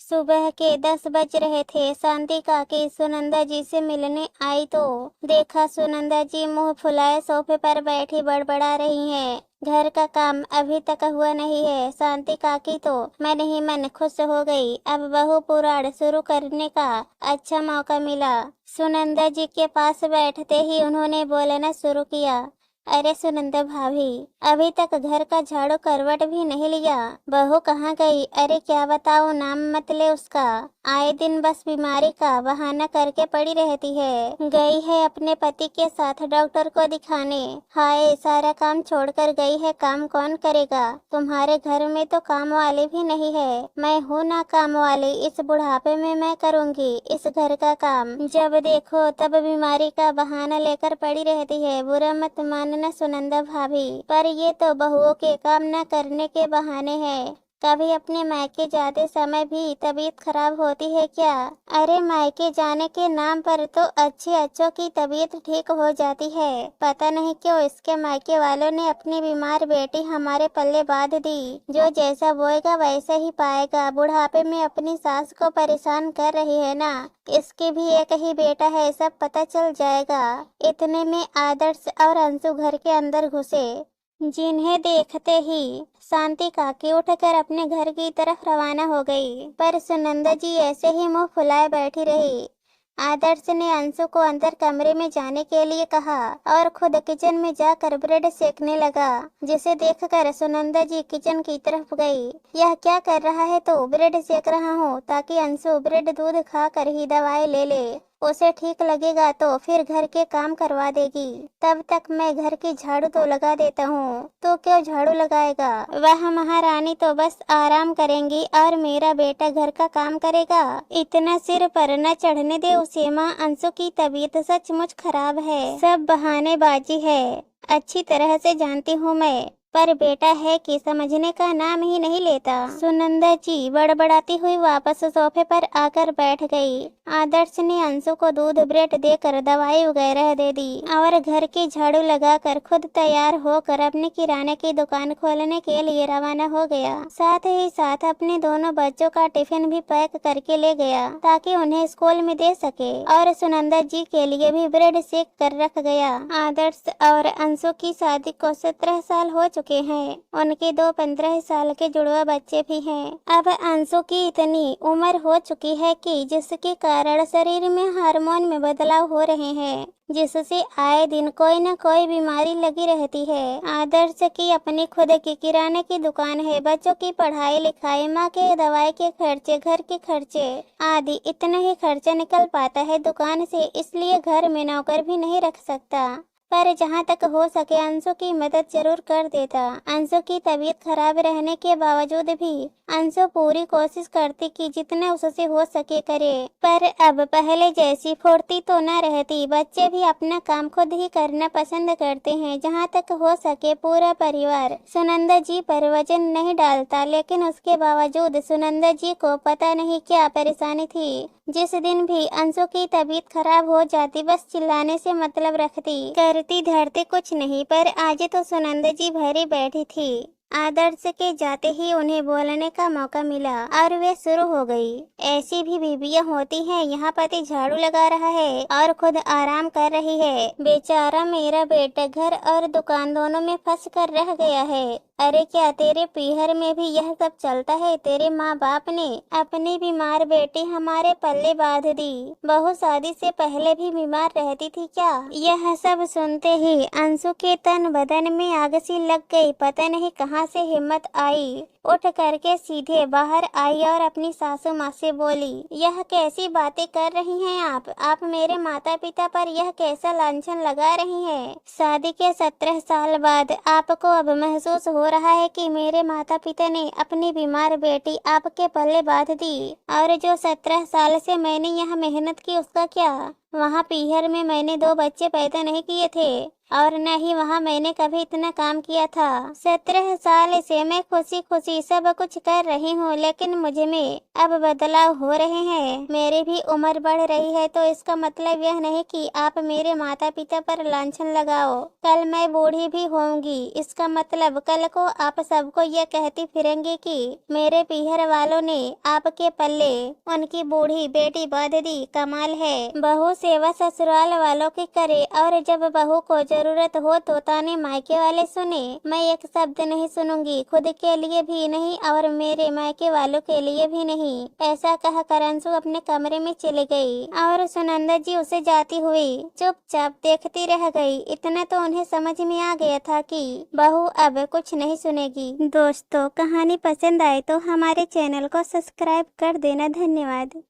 सुबह के 10 बज रहे थे। शांति काकी सुनंदा जी से मिलने आई तो देखा सुनंदा जी मुंह फुलाए सोफे पर बैठी बड़बड़ा रही हैं। घर का काम अभी तक हुआ नहीं है। शांति काकी तो मन ही मन खुश हो गई। अब बहू पुराण शुरू करने का अच्छा मौका मिला। सुनंदा जी के पास बैठते ही उन्होंने बोलना शुरू किया। अरे सुनंदा भाभी, अभी तक घर का झाड़ू करवट भी नहीं लिया। बहू कहाँ गई? अरे क्या बताओ, नाम मत ले उसका। आए दिन बस बीमारी का बहाना करके पड़ी रहती है। गई है अपने पति के साथ डॉक्टर को दिखाने। हाय, सारा काम छोड़कर गई है। काम कौन करेगा? तुम्हारे घर में तो काम वाले भी नहीं है। मैं हूँ ना काम वाली। इस बुढ़ापे में मैं करूँगी इस घर का काम। जब देखो तब बीमारी का बहाना लेकर पड़ी रहती है। बुरा मत मानना सुनंदा भाभी, पर ये तो बहुओं के काम न करने के बहाने हैं। कभी अपने मायके जाते समय भी तबीयत खराब होती है क्या? अरे मायके जाने के नाम पर तो अच्छों की तबीयत ठीक हो जाती है। पता नहीं क्यों इसके मायके वालों ने अपनी बीमार बेटी हमारे पल्ले बांध दी। जो जैसा बोएगा वैसा ही पाएगा। बुढ़ापे में अपनी सास को परेशान कर रही है ना। इसके भी एक ही बेटा है, सब पता चल जाएगा। इतने में आदर्श और अंशु घर के अंदर घुसे, जिन्हें देखते ही शांति काकी उठकर अपने घर की तरफ रवाना हो गई। पर सुनंदा जी ऐसे ही मुंह फुलाए बैठी रही। आदर्श ने अंशु को अंदर कमरे में जाने के लिए कहा और खुद किचन में जाकर ब्रेड सेकने लगा, जिसे देखकर सुनंदा जी किचन की तरफ गई। यह क्या कर रहा है? तो ब्रेड सेक रहा हूँ ताकि अंशु ब्रेड दूध खाकर ही दवाई ले ले। उसे ठीक लगेगा तो फिर घर के काम करवा देगी। तब तक मैं घर की झाड़ू तो लगा देता हूँ। तो क्यों झाड़ू लगाएगा? वह महारानी तो बस आराम करेंगी और मेरा बेटा घर का काम करेगा। इतना सिर पर न चढ़ने दे उसे। माँ, अंशु की तबीयत सचमुच खराब है। सब बहानेबाजी है, अच्छी तरह से जानती हूँ मैं, पर बेटा है कि समझने का नाम ही नहीं लेता। सुनंदा जी बड़बड़ाती हुई वापस सोफे पर आकर बैठ गई। आदर्श ने अंशु को दूध ब्रेड देकर दवाई वगैरह दे दी और घर की झाड़ू लगाकर खुद तैयार होकर अपनी किराने की दुकान खोलने के लिए रवाना हो गया। साथ ही साथ अपने दोनों बच्चों का टिफिन भी पैक करके ले गया ताकि उन्हें स्कूल में दे सके, और सुनंदा जी के लिए भी ब्रेड सेक कर रख गया। आदर्श और अंशु की शादी को 17 साल हो चुके हैं। उनके 2 15 साल के जुड़वा बच्चे भी हैं। अब अंशु की इतनी उम्र हो चुकी है कि जिसके कारण शरीर में हार्मोन में बदलाव हो रहे हैं, जिससे आए दिन कोई न कोई बीमारी लगी रहती है। आदर्श की अपनी खुद की किराने की दुकान है। बच्चों की पढ़ाई लिखाई, माँ के दवाई के खर्चे, घर के खर्चे आदि इतना ही खर्चा निकल पाता है दुकान से, इसलिए घर में नौकर भी नहीं रख सकता। पर जहाँ तक हो सके अंशु की मदद जरूर कर देता। अंशु की तबीयत खराब रहने के बावजूद भी अंशु पूरी कोशिश करती कि जितना उससे हो सके करे, पर अब पहले जैसी फुर्ती तो न रहती। बच्चे भी अपना काम खुद ही करना पसंद करते हैं। जहाँ तक हो सके पूरा परिवार सुनंदा जी पर वजन नहीं डालता, लेकिन उसके बावजूद सुनंदा जी को पता नहीं क्या परेशानी थी। जिस दिन भी अंशु की तबीयत खराब हो जाती बस चिल्लाने से मतलब रखती, करती धरती कुछ नहीं। पर आज तो सुनंदा जी भरी बैठी थी। आदर्श के जाते ही उन्हें बोलने का मौका मिला और वे शुरू हो गई। ऐसी भी बीवियां होती हैं। यहाँ पति झाड़ू लगा रहा है और खुद आराम कर रही है। बेचारा मेरा बेटा घर और दुकान दोनों में फंस कर रह गया है। अरे क्या तेरे पीहर में भी यह सब चलता है? तेरे माँ बाप ने अपनी बीमार बेटी हमारे पल्ले बांध दी। बहू शादी से पहले भी बीमार रहती थी क्या? यह सब सुनते ही अंशु के तन बदन में आग सी लग गई। पता नहीं कहाँ से हिम्मत आई, उठ करके सीधे बाहर आई और अपनी सासू माँ से बोली, यह कैसी बातें कर रही हैं आप मेरे माता पिता पर यह कैसा लांछन लगा रही हैं? शादी के 17 साल बाद आपको अब महसूस हो रहा है कि मेरे माता पिता ने अपनी बीमार बेटी आपके पल्ले बांध दी, और जो 17 साल से मैंने यह मेहनत की उसका क्या? वहाँ पीहर में मैंने 2 बच्चे पैदा नहीं किए थे और न ही वहाँ मैंने कभी इतना काम किया था। 17 साल से मैं खुशी खुशी सब कुछ कर रही हूँ, लेकिन मुझे में अब बदलाव हो रहे हैं। मेरी भी उम्र बढ़ रही है, तो इसका मतलब यह नहीं कि आप मेरे माता पिता पर लांछन लगाओ। कल मैं बूढ़ी भी होंगी, इसका मतलब कल को आप सबको यह कहती फिरेंगी कि मेरे पीहर वालों ने आपके पल्ले उनकी बूढ़ी बेटी बांध दी। कमाल है। बहू सेवा ससुराल वालों की करे और जब बहू को जरूरत हो तो ताने मायके वाले सुने। मैं एक शब्द नहीं सुनूंगी, खुद के लिए भी नहीं और मेरे मायके वालों के लिए भी नहीं। ऐसा कहकर अंशु अपने कमरे में चली गई और सुनंदा जी उसे जाती हुई चुपचाप देखती रह गई। इतना तो उन्हें समझ में आ गया था कि बहू अब कुछ नहीं सुनेगी। दोस्तों, कहानी पसंद आए तो हमारे चैनल को सब्सक्राइब कर देना। धन्यवाद।